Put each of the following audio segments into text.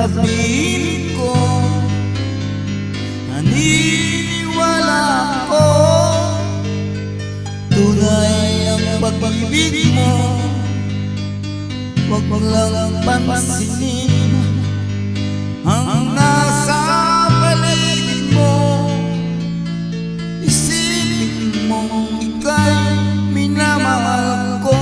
sasabihin ko, naniniwala ako, tunay ang pag-ibig mo. Huwag mo lang pansinin ang nasa paligid mo. Isipin mo ika'y minamahal ko.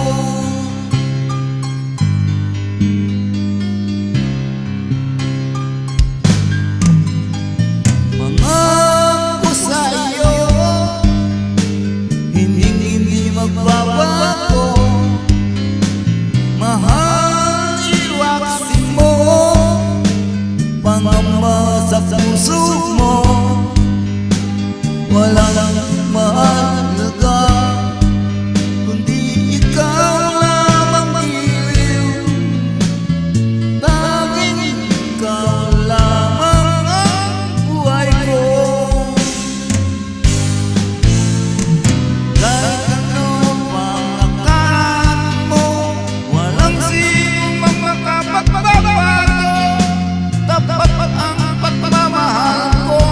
Mangako sa iyo, hindi magbabago. Mahal, iwasin mo pangamba sa puso mo. Wala lang mahalaga kundi ikaw lamang iliw. Tanging ikaw lamang ang buhay ko. Kahit ano pang akalan mo, walang sino mang makapagbabago. Tapat ang pagmamahal ko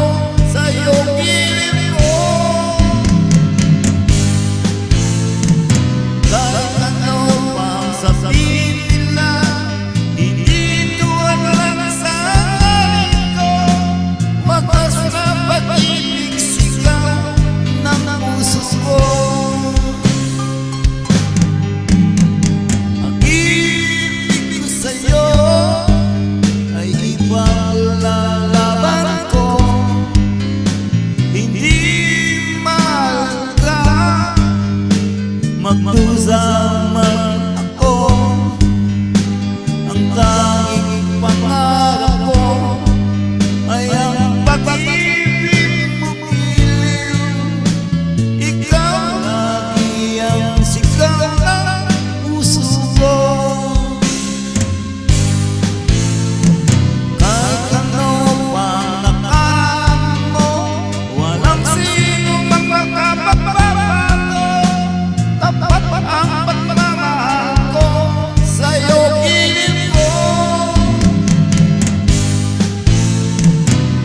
sa iyong gilid ko. Kahit ano pang sabihin nila, hindi tuwan lang sa akin ko. Wagas na pag-ibig, sigaw ng puso ko. Ang ibig ko sa'yo ay ipaglalaban ko. Hindi mahalaga magdusa man ako. Ang tanging pangarap ko ay ang pag-ibig mo giliw. Ikaw lagi ang sigaw ng puso ko. Kahit ano pang akalan mo, walang sino mang makapagbabago. Tapat ang pagmamahal ko sa iyong gilid ko.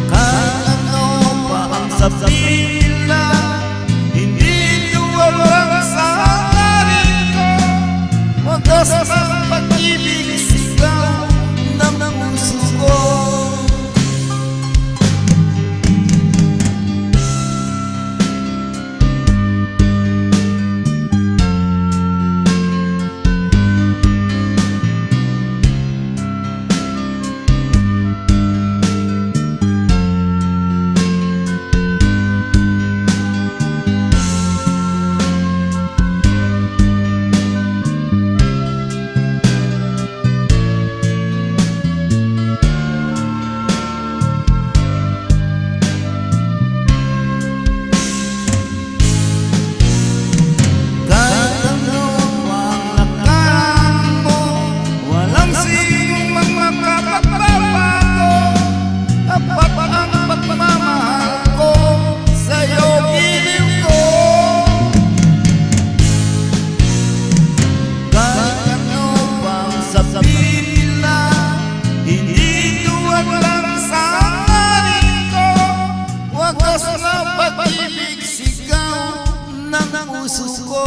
Kahit ano pa ang sabihin nila, hindi tuwal lang sa akin ko. Wagas ang pag-ibig, sigaw ng puso ko. Kahit ano pang akalan mo, walang sino mang makapagbabago. Tapat ang pagmamahal ko sa iyong gilid ko. Kahit ano pang sabihin nila, hindi tuwan lang sa akin ko. Wagas na pag-ibig, sigaw ng puso ko.